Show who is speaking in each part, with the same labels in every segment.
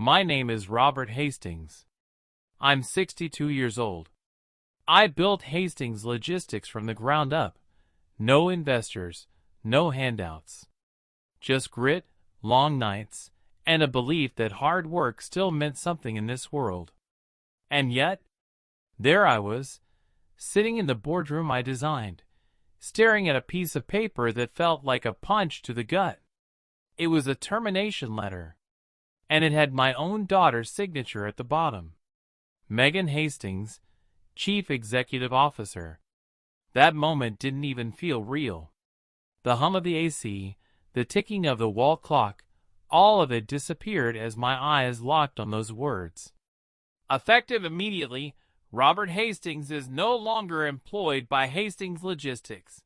Speaker 1: My name is Robert Hastings. I'm 62 years old. I built Hastings Logistics from the ground up. No investors, no handouts. Just grit, long nights, and a belief that hard work still meant something in this world. And yet, there I was, sitting in the boardroom I designed, staring at a piece of paper that felt like a punch to the gut. It was a termination letter, and it had my own daughter's signature at the bottom. Megan Hastings, Chief Executive Officer. That moment didn't even feel real. The hum of the AC, the ticking of the wall clock, all of it disappeared as my eyes locked on those words. Effective immediately, Robert Hastings is no longer employed by Hastings Logistics.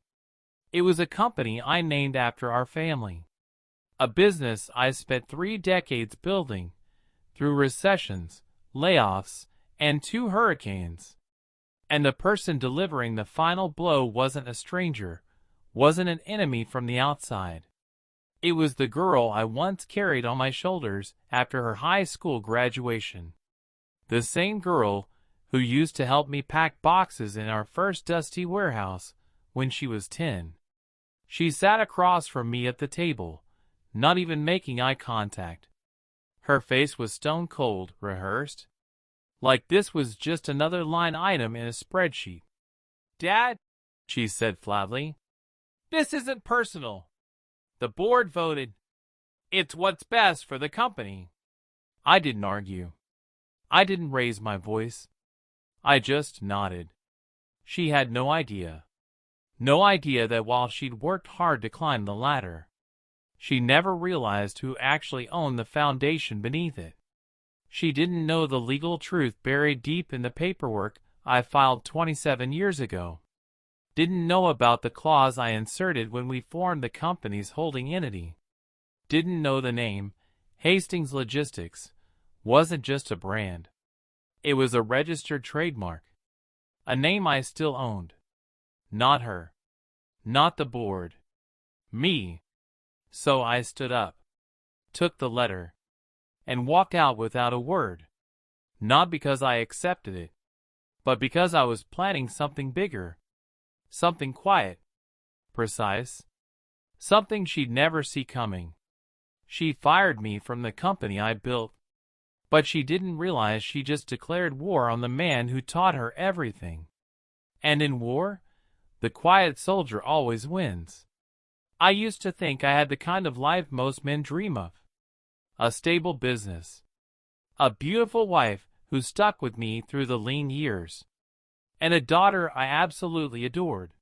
Speaker 1: It was a company I named after our family. A business I spent 3 decades building, through recessions, layoffs, and 2 hurricanes. And the person delivering the final blow wasn't a stranger, wasn't an enemy from the outside. It was the girl I once carried on my shoulders after her high school graduation. The same girl who used to help me pack boxes in our first dusty warehouse when she was 10. She sat across from me at the table, not even making eye contact. Her face was stone cold, rehearsed, like this was just another line item in a spreadsheet. "Dad," she said flatly, "this isn't personal. The board voted. It's what's best for the company." I didn't argue. I didn't raise my voice. I just nodded. She had no idea. No idea that while she'd worked hard to climb the ladder, she never realized who actually owned the foundation beneath it. She didn't know the legal truth buried deep in the paperwork I filed 27 years ago. Didn't know about the clause I inserted when we formed the company's holding entity. Didn't know the name, Hastings Logistics, wasn't just a brand. It was a registered trademark. A name I still owned. Not her. Not the board. Me. So I stood up, took the letter, and walked out without a word. Not because I accepted it, but because I was planning something bigger. Something quiet, precise, something she'd never see coming. She fired me from the company I built, but she didn't realize she just declared war on the man who taught her everything. And in war, the quiet soldier always wins. I used to think I had the kind of life most men dream of. A stable business. A beautiful wife who stuck with me through the lean years. And a daughter I absolutely adored.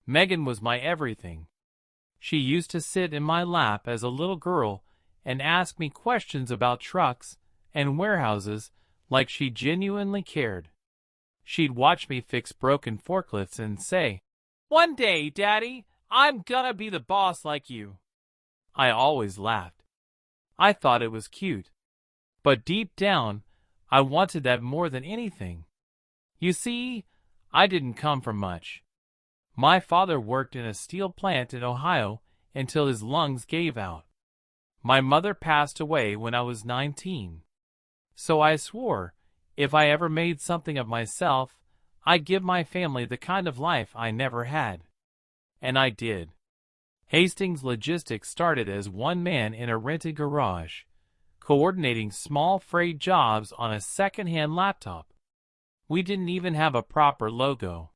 Speaker 1: Megan was my everything. She used to sit in my lap as a little girl and ask me questions about trucks and warehouses like she genuinely cared. She'd watch me fix broken forklifts and say, "One day, Daddy, I'm gonna be the boss like you." I always laughed. I thought it was cute. But deep down, I wanted that more than anything. You see, I didn't come from much. My father worked in a steel plant in Ohio until his lungs gave out. My mother passed away when I was 19. So I swore, if I ever made something of myself, I'd give my family the kind of life I never had. And I did. Hastings Logistics started as one man in a rented garage, coordinating small freight jobs on a second-hand laptop. We didn't even have a proper logo.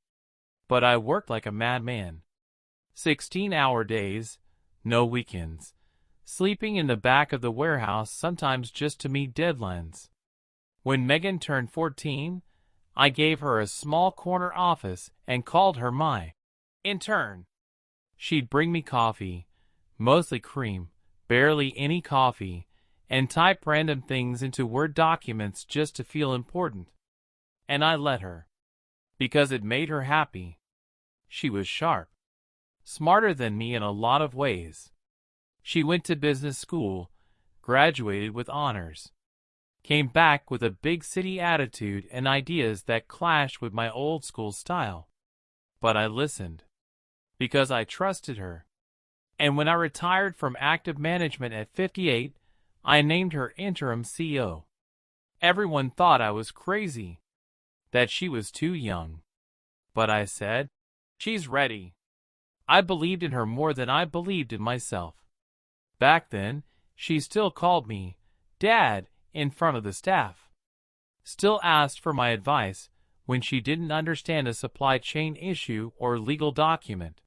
Speaker 1: But I worked like a madman. 16-hour days, no weekends, sleeping in the back of the warehouse sometimes just to meet deadlines. When Megan turned 14, I gave her a small corner office and called her my intern. She'd bring me coffee, mostly cream, barely any coffee, and type random things into Word documents just to feel important. And I let her. Because it made her happy. She was sharp. Smarter than me in a lot of ways. She went to business school, graduated with honors. Came back with a big city attitude and ideas that clashed with my old school style. But I listened. Because I trusted her. And when I retired from active management at 58, I named her interim CEO. Everyone thought I was crazy, that she was too young. But I said, she's ready. I believed in her more than I believed in myself. Back then, she still called me Dad in front of the staff. Still asked for my advice when she didn't understand a supply chain issue or legal document.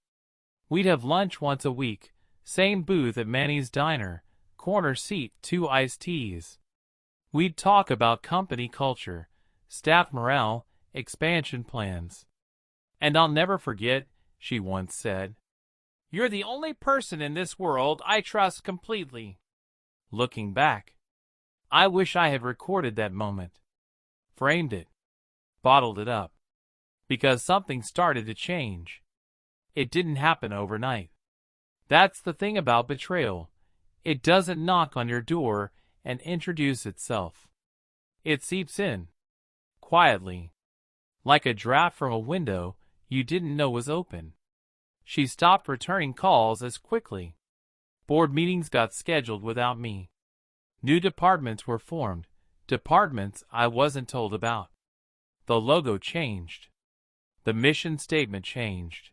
Speaker 1: We'd have lunch once a week, same booth at Manny's Diner, corner seat, 2 iced teas. We'd talk about company culture, staff morale, expansion plans. And I'll never forget, she once said, "You're the only person in this world I trust completely." Looking back, I wish I had recorded that moment, framed it, bottled it up, because something started to change. It didn't happen overnight. That's the thing about betrayal. It doesn't knock on your door and introduce itself. It seeps in, quietly, like a draft from a window you didn't know was open. She stopped returning calls as quickly. Board meetings got scheduled without me. New departments were formed, departments I wasn't told about. The logo changed. The mission statement changed.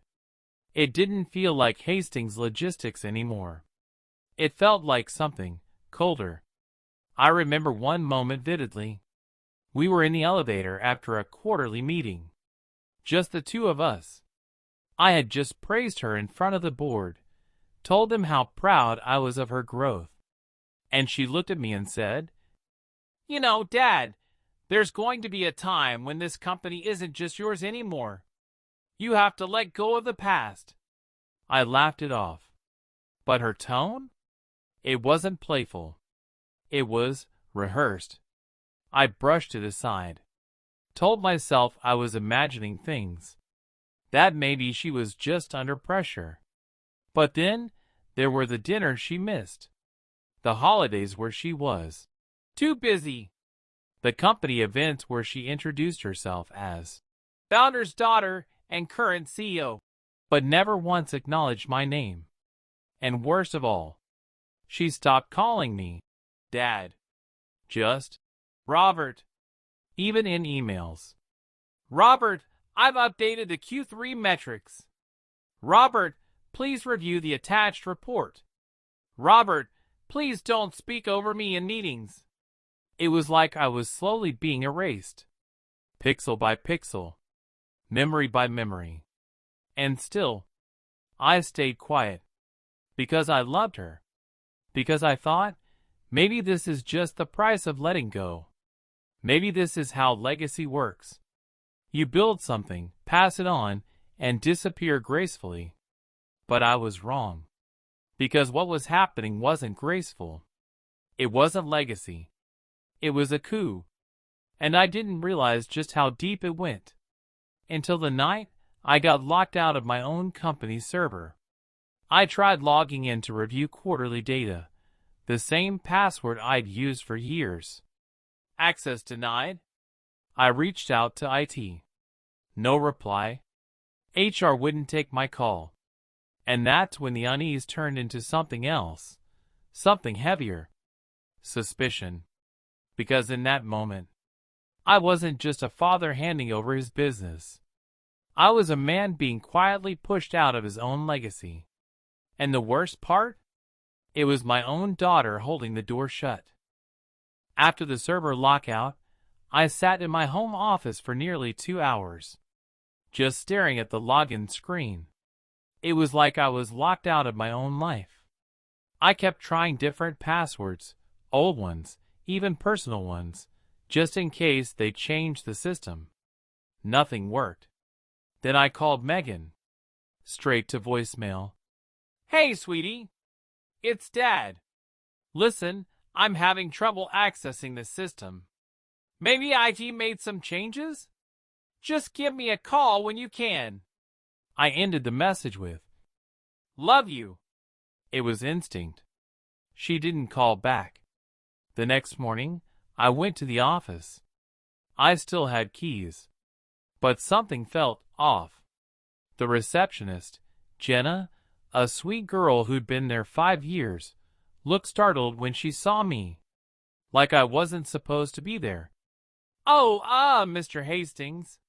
Speaker 1: It didn't feel like Hastings Logistics anymore. It felt like something colder. I remember one moment vividly. We were in the elevator after a quarterly meeting. Just the two of us. I had just praised her in front of the board, told them how proud I was of her growth. And she looked at me and said, "You know, Dad, there's going to be a time when this company isn't just yours anymore. You have to let go of the past." I laughed it off. But her tone? It wasn't playful. It was rehearsed. I brushed it aside. Told myself I was imagining things. That maybe she was just under pressure. But then there were the dinners she missed. The holidays where she was too busy. The company events where she introduced herself as founder's daughter and current CEO, but never once acknowledged my name. And worst of all, she stopped calling me Dad. Just Robert. Even in emails. "Robert, I've updated the Q3 metrics." "Robert, please review the attached report." "Robert, please don't speak over me in meetings." It was like I was slowly being erased. Pixel by pixel. Memory by memory. And still, I stayed quiet. Because I loved her. Because I thought, maybe this is just the price of letting go. Maybe this is how legacy works. You build something, pass it on, and disappear gracefully. But I was wrong. Because what was happening wasn't graceful. It wasn't legacy. It was a coup. And I didn't realize just how deep it went. Until the night I got locked out of my own company's server. I tried logging in to review quarterly data, the same password I'd used for years. Access denied. I reached out to IT. No reply. HR wouldn't take my call. And that's when the unease turned into something else. Something heavier. Suspicion. Because in that moment, I wasn't just a father handing over his business. I was a man being quietly pushed out of his own legacy. And the worst part? It was my own daughter holding the door shut. After the server lockout, I sat in my home office for nearly 2 hours, just staring at the login screen. It was like I was locked out of my own life. I kept trying different passwords, old ones, even personal ones, just in case they changed the system. Nothing worked. Then I called Megan. Straight to voicemail. "Hey, sweetie. It's Dad. Listen, I'm having trouble accessing the system. Maybe IT made some changes? Just give me a call when you can." I ended the message with, "Love you." It was instinct. She didn't call back. The next morning, I went to the office. I still had keys. But something felt off. The receptionist, Jenna, a sweet girl who'd been there 5 years, looked startled when she saw me, like I wasn't supposed to be there. "Oh, Mr. Hastings.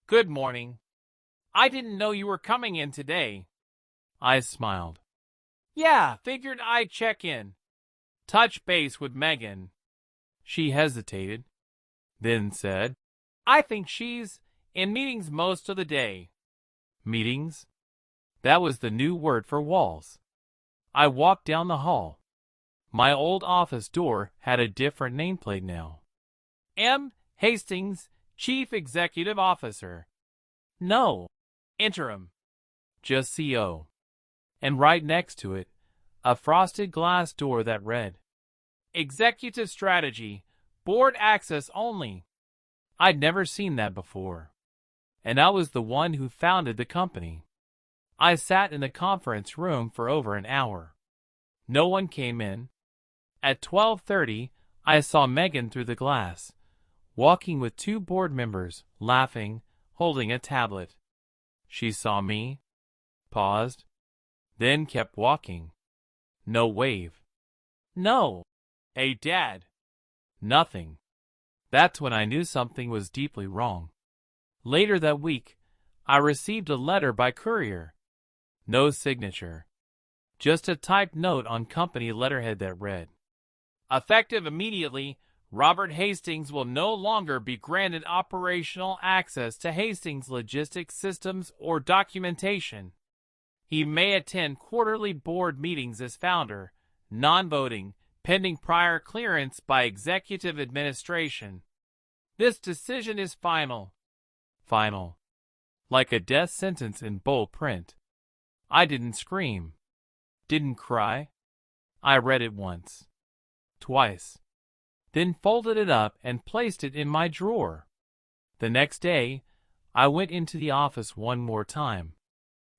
Speaker 1: Good morning. I didn't know you were coming in today." I smiled. "Yeah, figured I'd check in. Touch base with Megan." She hesitated, then said, "I think she's in meetings most of the day." Meetings? That was the new word for walls. I walked down the hall. My old office door had a different nameplate now. M. Hastings, Chief Executive Officer. No, interim. Just CO. And right next to it, a frosted glass door that read, Executive Strategy, Board Access Only. I'd never seen that before. And I was the one who founded the company. I sat in the conference room for over an hour. No one came in. At 12:30, I saw Megan through the glass, walking with two board members, laughing, holding a tablet. She saw me, paused, then kept walking. No wave. No. Hey, Dad. Nothing. That's when I knew something was deeply wrong. Later that week, I received a letter by courier. No signature. Just a typed note on company letterhead that read, Effective immediately, Robert Hastings will no longer be granted operational access to Hastings logistics systems or documentation. He may attend quarterly board meetings as founder, non-voting, pending prior clearance by executive administration. This decision is final. Final. Like a death sentence in bold print. I didn't scream. Didn't cry. I read it once. Twice. Then folded it up and placed it in my drawer. The next day, I went into the office one more time.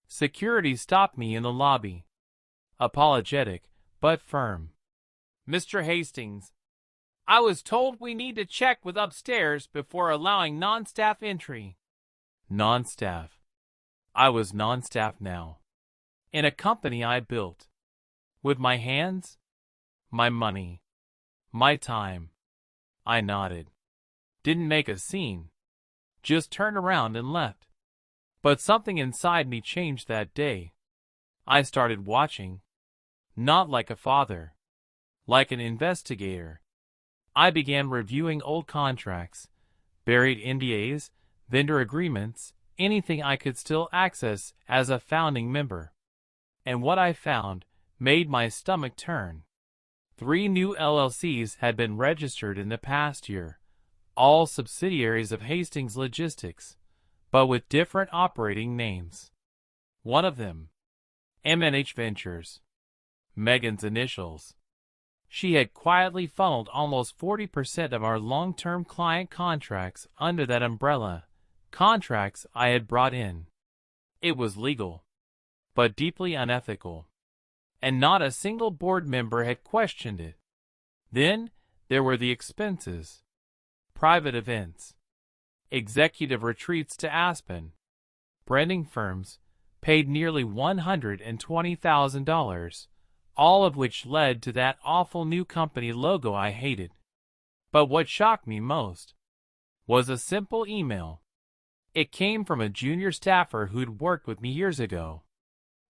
Speaker 1: Security stopped me in the lobby. Apologetic, but firm. Mr. Hastings, I was told we need to check with upstairs before allowing non-staff entry. Non-staff. I was non-staff now. In a company I built. With my hands, my money, my time. I nodded. Didn't make a scene. Just turned around and left. But something inside me changed that day. I started watching. Not like a father. Like an investigator. I began reviewing old contracts, buried NDAs, vendor agreements, anything I could still access as a founding member. And what I found made my stomach turn. 3 new LLCs had been registered in the past year, all subsidiaries of Hastings Logistics, but with different operating names. One of them, M&H Ventures. Megan's initials. She had quietly funneled almost 40% of our long-term client contracts under that umbrella, contracts I had brought in. It was legal, but deeply unethical, and not a single board member had questioned it. Then there were the expenses. Private events, executive retreats to Aspen, branding firms paid nearly $120,000, all of which led to that awful new company logo I hated. But what shocked me most was a simple email. It came from a junior staffer who'd worked with me years ago.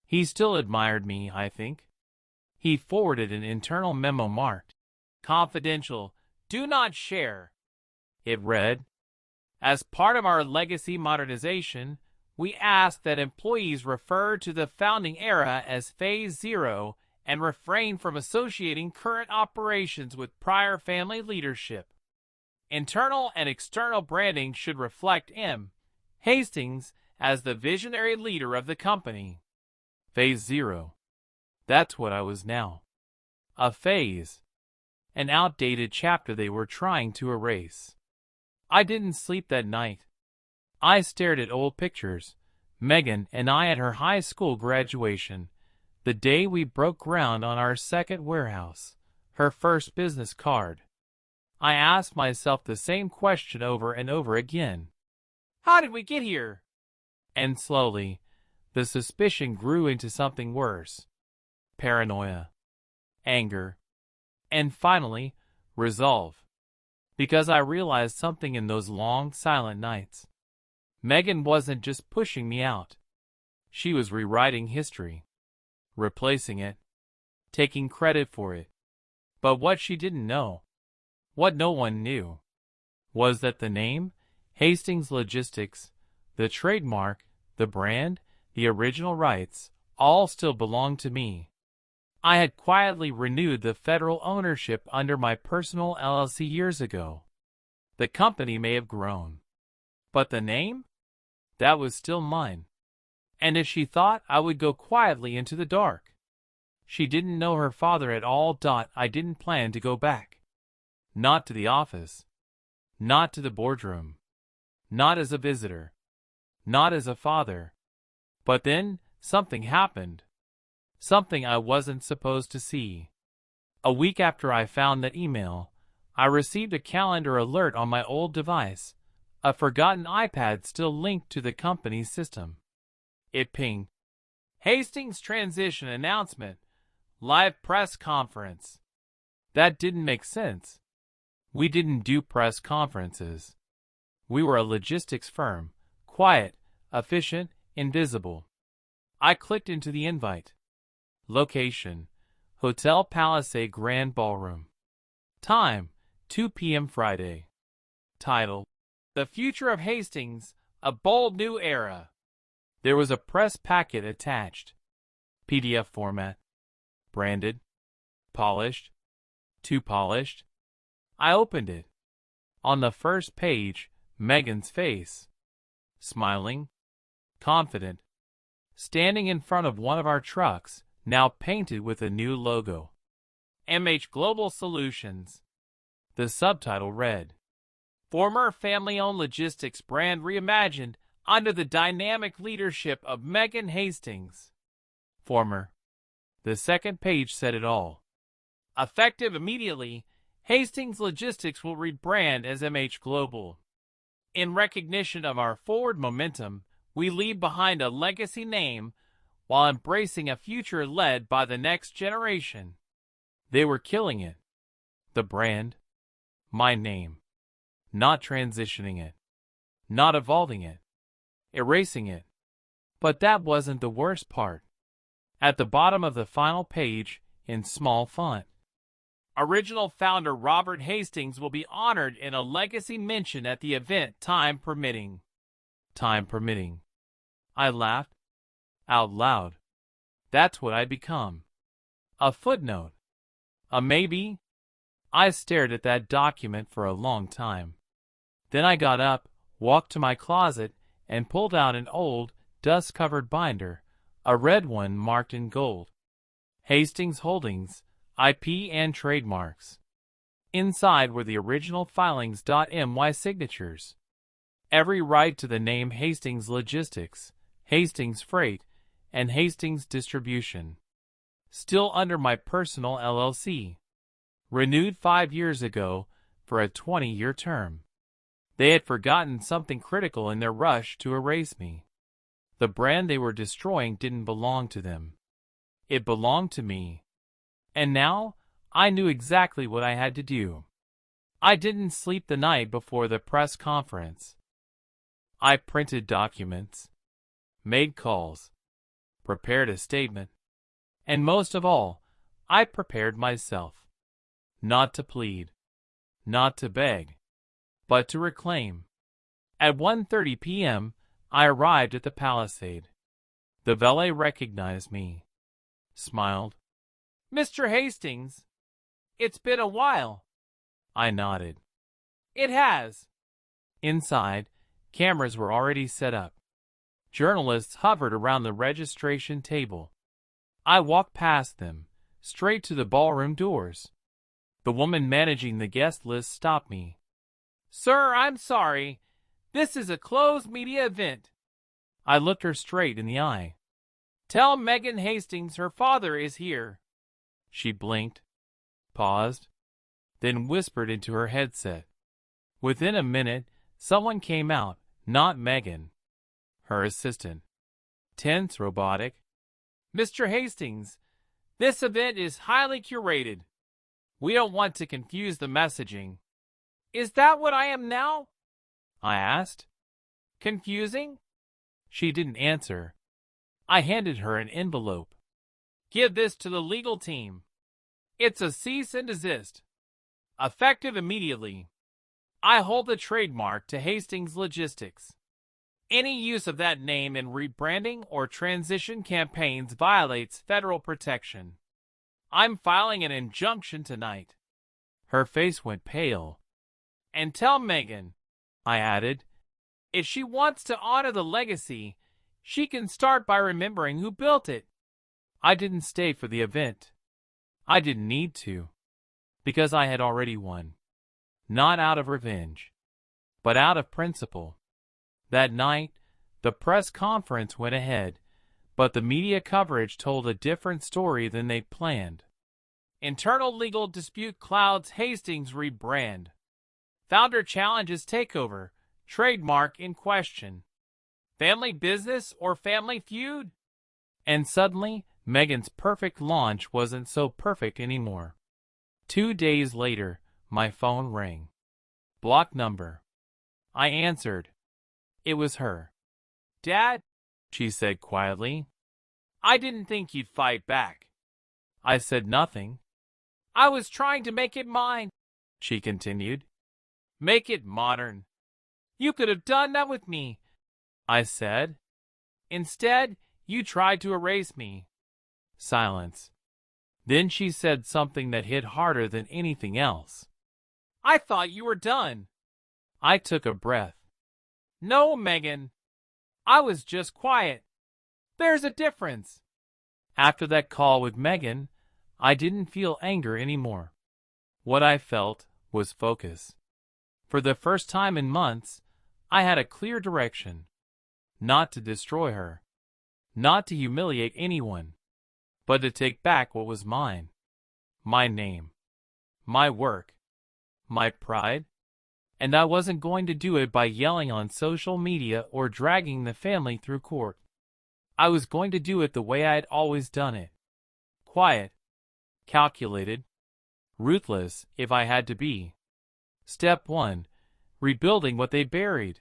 Speaker 1: He still admired me, I think. He forwarded an internal memo marked, Confidential, do not share. It read, As part of our legacy modernization, we ask that employees refer to the founding era as Phase 0 and refrain from associating current operations with prior family leadership. Internal and external branding should reflect M. Hastings as the visionary leader of the company. Phase 0. That's what I was now. A phase. An outdated chapter they were trying to erase. I didn't sleep that night. I stared at old pictures, Megan and I at her high school graduation, the day we broke ground on our second warehouse, her first business card. I asked myself the same question over and over again. How did we get here? And slowly, the suspicion grew into something worse. Paranoia. anger, and finally, resolve. Because I realized something in those long, silent nights. Megan wasn't just pushing me out. She was rewriting history, replacing it, taking credit for it. But what she didn't know, what no one knew, was that the name, Hastings Logistics, the trademark, the brand, the original rights, all still belonged to me. I had quietly renewed the federal ownership under my personal LLC years ago. The company may have grown, but the name? That was still mine. And if she thought I would go quietly into the dark, she didn't know her father at all. I didn't plan to go back. Not to the office. Not to the boardroom. Not as a visitor. Not as a father. But then, something happened. Something I wasn't supposed to see. A week after I found that email, I received a calendar alert on my old device, a forgotten iPad still linked to the company's system. It pinged. Hastings Transition Announcement. Live press conference. That didn't make sense. We didn't do press conferences. We were a logistics firm, quiet, efficient, invisible. I clicked into the invite. Location: Hotel Palisade Grand Ballroom. Time: 2 p.m. Friday. Title: The Future of Hastings, A Bold New Era. There was a press packet attached. PDF format. Branded. Polished. Too polished. I opened it. On the first page, Megan's face. Smiling. Confident. Standing in front of one of our trucks, now painted with a new logo. MH Global Solutions. The subtitle read, Former family-owned logistics brand reimagined under the dynamic leadership of Megan Hastings. Former. The second page said it all. Effective immediately, Hastings Logistics will rebrand as MH Global. In recognition of our forward momentum, we leave behind a legacy name while embracing a future led by the next generation. They were killing it. The brand. My name. Not transitioning it. Not evolving it. Erasing it. But that wasn't the worst part. At the bottom of the final page, in small font, original founder Robert Hastings will be honored in a legacy mention at the event, time permitting. Time permitting. I laughed. Out loud. That's what I'd become. A footnote. A maybe. I stared at that document for a long time. Then I got up, walked to my closet, and pulled out an old, dust-covered binder, a red one marked in gold. Hastings Holdings, IP and trademarks. Inside were the original filings.my signatures. Every right to the name Hastings Logistics, Hastings Freight, and Hastings Distribution. Still under my personal LLC. Renewed 5 years ago for a 20-year term. They had forgotten something critical in their rush to erase me. The brand they were destroying didn't belong to them. It belonged to me. And now, I knew exactly what I had to do. I didn't sleep the night before the press conference. I printed documents, made calls, prepared a statement, and most of all, I prepared myself. Not to plead, not to beg, but to reclaim. At 1:30 p.m., I arrived at the Palisade. The valet recognized me, smiled. Mr. Hastings, it's been a while. I nodded. It has. Inside, cameras were already set up. Journalists hovered around the registration table. I walked past them, straight to the ballroom doors. The woman managing the guest list stopped me. Sir, I'm sorry. This is a closed media event. I looked her straight in the eye. Tell Megan Hastings her father is here. She blinked, paused, then whispered into her headset. Within a minute, someone came out, not Megan. Her assistant. Tense, robotic. Mr. Hastings, This event is highly curated. We don't want to confuse the messaging. Is that what I am now? I asked. Confusing? She didn't answer. I handed her an envelope. Give this to the legal team. It's a cease and desist. Effective immediately. I hold the trademark to Hastings Logistics. Any use of that name in rebranding or transition campaigns violates federal protection. I'm filing an injunction tonight. Her face went pale. And tell Megan, I added, if she wants to honor the legacy, she can start by remembering who built it. I didn't stay for the event. I didn't need to, because I had already won. Not out of revenge, but out of principle. That night, the press conference went ahead, but the media coverage told a different story than they planned. Internal legal dispute clouds Hastings rebrand. Founder challenges takeover, trademark in question. Family business or family feud? And suddenly, Megan's perfect launch wasn't so perfect anymore. 2 days later, my phone rang. Block number. I answered. It was her. Dad, she said quietly. I didn't think you'd fight back. I said nothing. I was trying to make it mine, she continued. Make it modern. You could have done that with me, I said. Instead, you tried to erase me. Silence. Then she said something that hit harder than anything else. I thought you were done. I took a breath. No, Megan. I was just quiet. There's a difference. After that call with Megan, I didn't feel anger anymore. What I felt was focus. For the first time in months, I had a clear direction. Not to destroy her. Not to humiliate anyone. But to take back what was mine. My name. My work. My pride. And I wasn't going to do it by yelling on social media or dragging the family through court. I was going to do it the way I had always done it. Quiet. Calculated. Ruthless, if I had to be. Step 1. Rebuilding what they buried.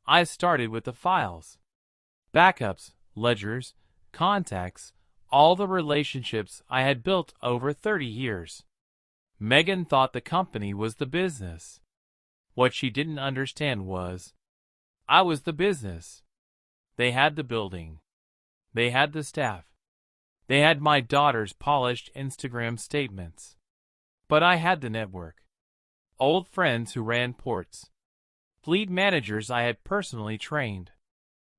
Speaker 1: I started with the files. Backups, ledgers, contacts, all the relationships I had built over 30 years. Megan thought the company was the business. What she didn't understand was, I was the business. They had the building. They had the staff. They had my daughter's polished Instagram statements. But I had the network. Old friends who ran ports. Fleet managers I had personally trained.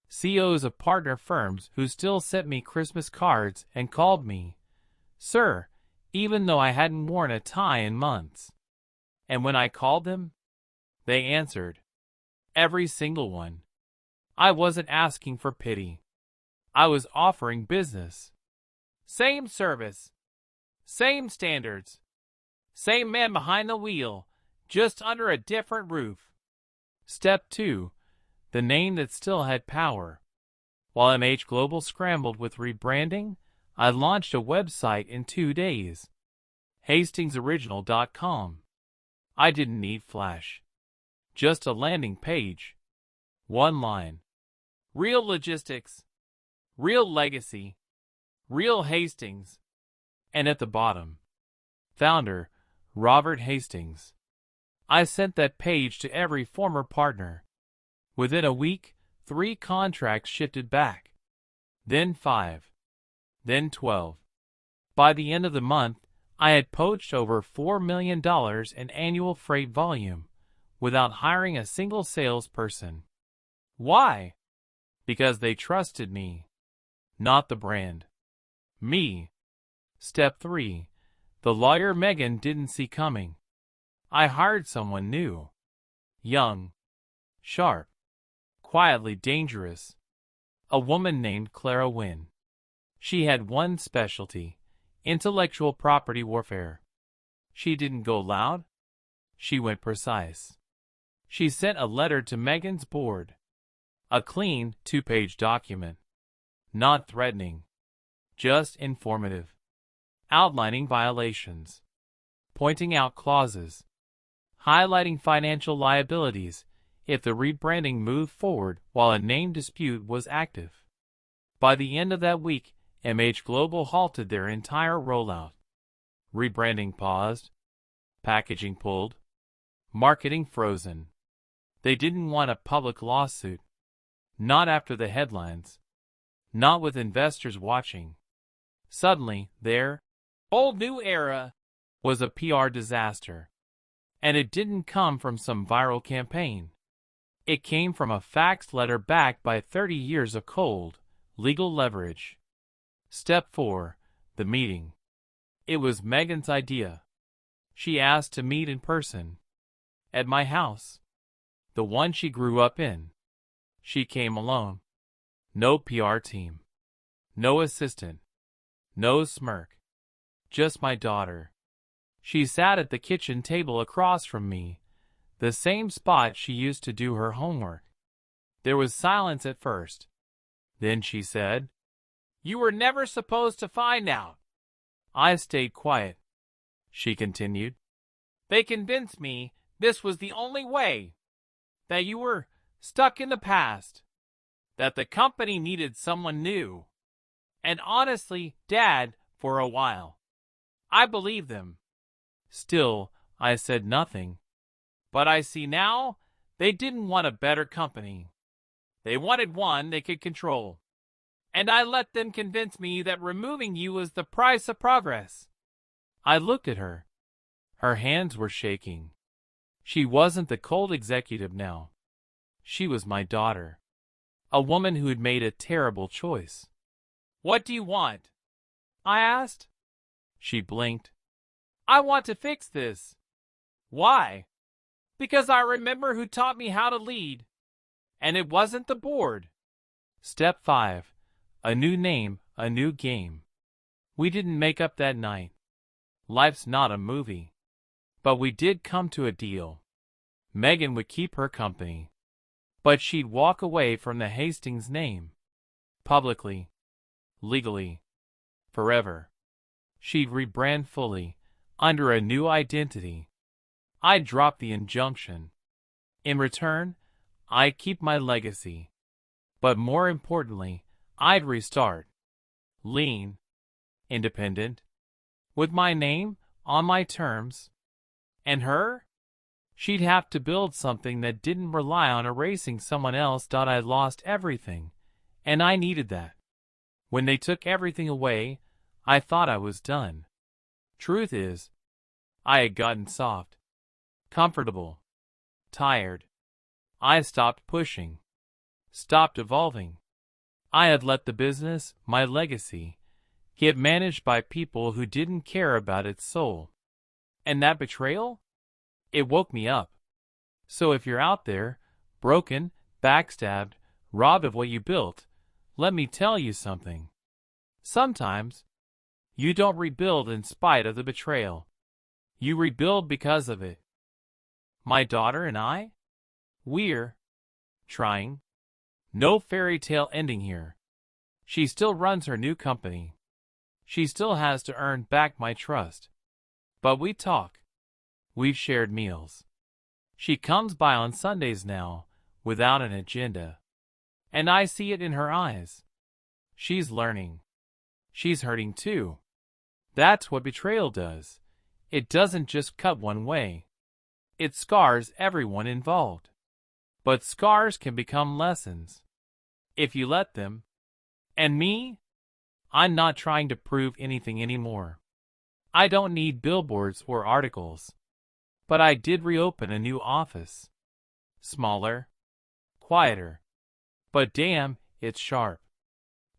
Speaker 1: CEOs of partner firms who still sent me Christmas cards and called me, Sir, even though I hadn't worn a tie in months. And when I called them, they answered. Every single one. I wasn't asking for pity. I was offering business. Same service. Same standards. Same man behind the wheel, just under a different roof. Step 2. The name that still had power. While MH Global scrambled with rebranding, I launched a website in 2 days. HastingsOriginal.com. I didn't need Flash. Just a landing page. One line. Real logistics. Real legacy. Real Hastings. And at the bottom, founder, Robert Hastings. I sent that page to every former partner. Within a week, 3 contracts shifted back. Then 5. Then 12. By the end of the month, I had poached over $4 million in annual freight volume, without hiring a single salesperson. Why? Because they trusted me. Not the brand. Me. Step 3. The lawyer Megan didn't see coming. I hired someone new. Young. Sharp. Quietly dangerous. A woman named Clara Wynn. She had one specialty: intellectual property warfare. She didn't go loud. She went precise. She sent a letter to Megan's board. A clean 2-page document. Not threatening. Just informative. outlining violations, pointing out clauses, highlighting financial liabilities if the rebranding moved forward while a name dispute was active. By the end of that week, MH Global halted their entire rollout. Rebranding paused, packaging pulled, marketing frozen. They didn't want a public lawsuit. Not after the headlines. Not with investors watching. Suddenly, their whole new era was a PR disaster. And it didn't come from some viral campaign. It came from a faxed letter backed by 30 years of cold, legal leverage. Step 4. The meeting. It was Megan's idea. She asked to meet in person. At my house. The one she grew up in. She came alone. No PR team. No assistant. No smirk. Just my daughter. She sat at the kitchen table across from me, the same spot she used to do her homework. There was silence at first. Then she said, "You were never supposed to find out." I stayed quiet. She continued, "They convinced me this was the only way. That you were stuck in the past. That the company needed someone new. And honestly, Dad, for a while, I believed them." Still, I said nothing. But I see now, they didn't want a better company. They wanted one they could control. And I let them convince me that removing you was the price of progress. I looked at her. Her hands were shaking. She wasn't the cold executive now. She was my daughter. A woman who had made a terrible choice. "What do you want?" I asked. She blinked. "I want to fix this." "Why?" "Because I remember who taught me how to lead. And it wasn't the board." Step 5. A new name, a new game. We didn't make up that night. Life's not a movie. But we did come to a deal. Megan would keep her company. But she'd walk away from the Hastings name. Publicly. Legally. Forever. She'd rebrand fully, under a new identity. I'd drop the injunction. In return, I'd keep my legacy. But more importantly, I'd restart. Lean. Independent. With my name, on my terms. And her? She'd have to build something that didn't rely on erasing someone else. I'd lost everything, and I needed that. When they took everything away, I thought I was done. Truth is, I had gotten soft, comfortable, tired. I stopped pushing, stopped evolving. I had let the business, my legacy, get managed by people who didn't care about its soul. And that betrayal? It woke me up. So if you're out there, broken, backstabbed, robbed of what you built, let me tell you something. Sometimes, you don't rebuild in spite of the betrayal. You rebuild because of it. My daughter and I? We're trying. No fairy tale ending here. She still runs her new company. She still has to earn back my trust. But we talk. We've shared meals. She comes by on Sundays now, without an agenda. And I see it in her eyes. She's learning. She's hurting too. That's what betrayal does. It doesn't just cut one way. It scars everyone involved. But scars can become lessons. If you let them. And me? I'm not trying to prove anything anymore. I don't need billboards or articles. But I did reopen a new office. Smaller. Quieter. But damn, it's sharp.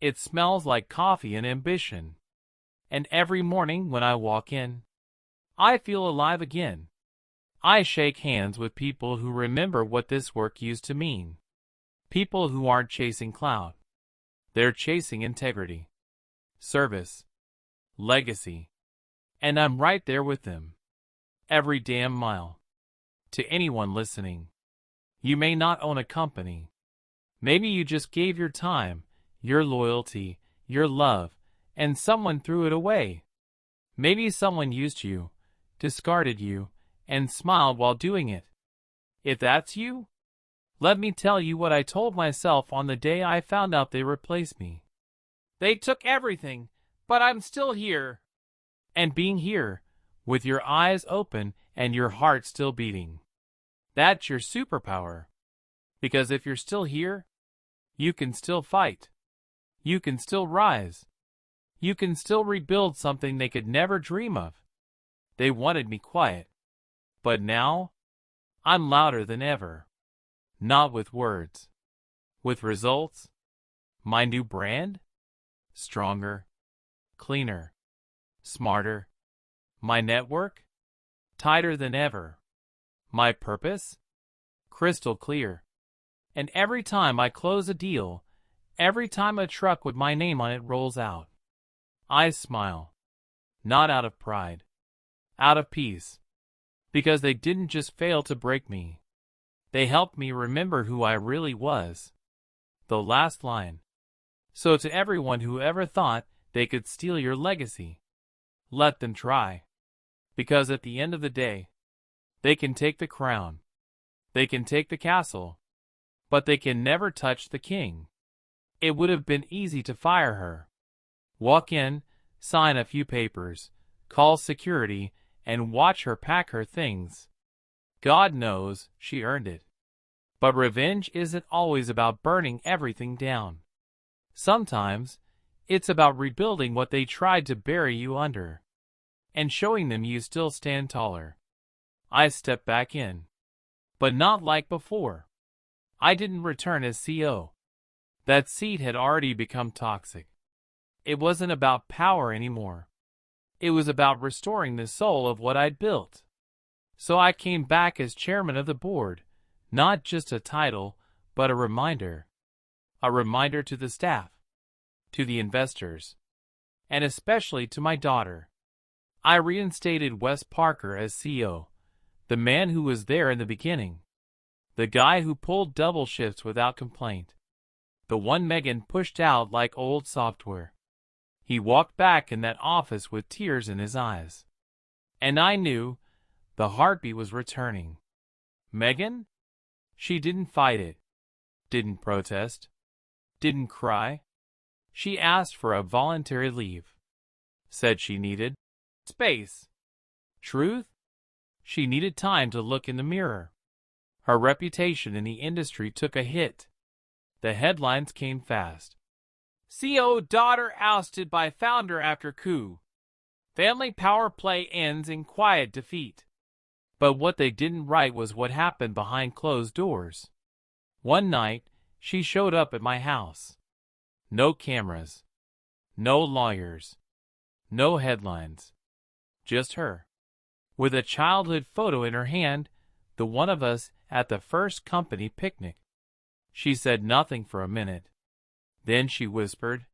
Speaker 1: It smells like coffee and ambition. And every morning when I walk in, I feel alive again. I shake hands with people who remember what this work used to mean. People who aren't chasing clout. They're chasing integrity, service, legacy. And I'm right there with them. Every damn mile. To anyone listening, you may not own a company. Maybe you just gave your time, your loyalty, your love, and someone threw it away. Maybe someone used you, discarded you, and smiled while doing it. If that's you, let me tell you what I told myself on the day I found out they replaced me. They took everything, but I'm still here. And being here, with your eyes open and your heart still beating, that's your superpower. Because if you're still here, you can still fight. You can still rise. You can still rebuild something they could never dream of. They wanted me quiet. But now, I'm louder than ever. Not with words. With results. My new brand? Stronger. Cleaner. Smarter. My network? Tighter than ever. My purpose? Crystal clear. And every time I close a deal, every time a truck with my name on it rolls out, I smile. Not out of pride. Out of peace. Because they didn't just fail to break me. They helped me remember who I really was. The last line. So to everyone who ever thought they could steal your legacy, let them try. Because at the end of the day, they can take the crown. They can take the castle. But they can never touch the king. It would have been easy to fire her. Walk in, sign a few papers, call security, and watch her pack her things. God knows she earned it. But revenge isn't always about burning everything down. Sometimes, it's about rebuilding what they tried to bury you under, and showing them you still stand taller. I stepped back in. But not like before. I didn't return as CEO. That seat had already become toxic. It wasn't about power anymore. It was about restoring the soul of what I'd built. So I came back as chairman of the board, not just a title, but a reminder. A reminder to the staff, to the investors, and especially to my daughter. I reinstated Wes Parker as CEO, the man who was there in the beginning. The guy who pulled double shifts without complaint. The one Megan pushed out like old software. He walked back in that office with tears in his eyes. And I knew the heartbeat was returning. Megan? She didn't fight it. Didn't protest. Didn't cry. She asked for a voluntary leave. Said she needed space. Truth? She needed time to look in the mirror. Her reputation in the industry took a hit. The headlines came fast. CEO daughter ousted by founder after coup. Family power play ends in quiet defeat. But what they didn't write was what happened behind closed doors. One night, she showed up at my house. No cameras. No lawyers. No headlines. Just her. With a childhood photo in her hand, the one of us at the first company picnic. She said nothing for a minute. Then she whispered,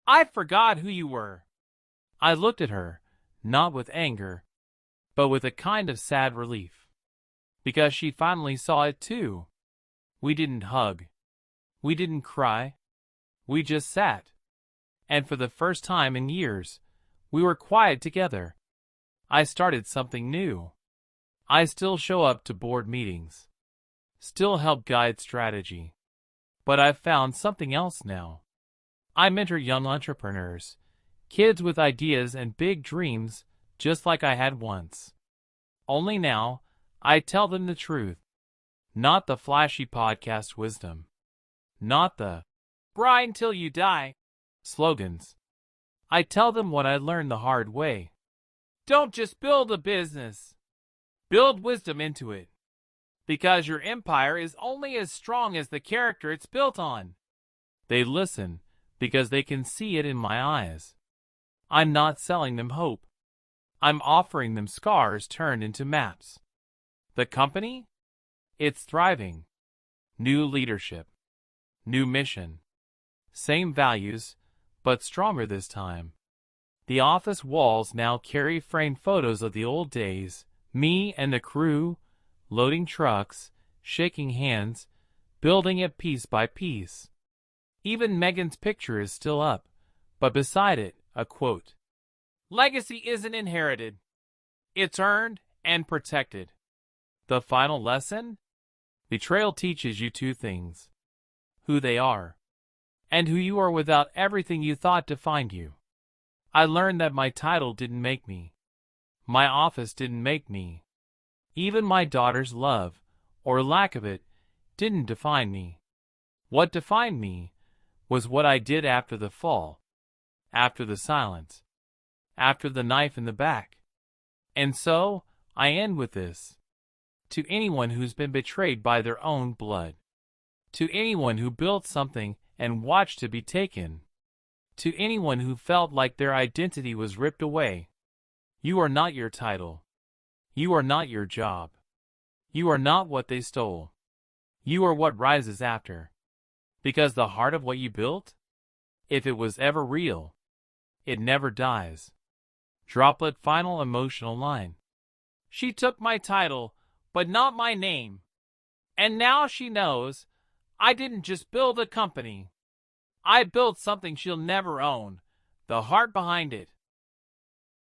Speaker 1: "I forgot who you were." I looked at her, not with anger, but with a kind of sad relief. Because she finally saw it too. We didn't hug. We didn't cry. We just sat. And for the first time in years, we were quiet together. I started something new. I still show up to board meetings. Still help guide strategy. But I've found something else now. I mentor young entrepreneurs, kids with ideas and big dreams, just like I had once. Only now, I tell them the truth. Not the flashy podcast wisdom. Not the "grind till you die" slogans. I tell them what I learned the hard way. Don't just build a business. Build wisdom into it. Because your empire is only as strong as the character it's built on. They listen because they can see it in my eyes. I'm not selling them hope. I'm offering them scars turned into maps. The company? It's thriving. New leadership. New mission. Same values, but stronger this time. The office walls now carry framed photos of the old days, me and the crew, loading trucks, shaking hands, building it piece by piece. Even Megan's picture is still up, but beside it, a quote. Legacy isn't inherited. It's earned and protected. The final lesson? Betrayal teaches you two things: who they are, and who you are without everything you thought defined you. I learned that my title didn't make me. My office didn't make me. Even my daughter's love, or lack of it, didn't define me. What defined me was what I did after the fall, after the silence, after the knife in the back. And so, I end with this. To anyone who's been betrayed by their own blood, to anyone who built something and watched it be taken, to anyone who felt like their identity was ripped away, you are not your title. You are not your job. You are not what they stole. You are what rises after. Because the heart of what you built, if it was ever real, it never dies. Droplet final emotional line. She took my title, but not my name. And now she knows I didn't just build a company. I built something she'll never own. The heart behind it,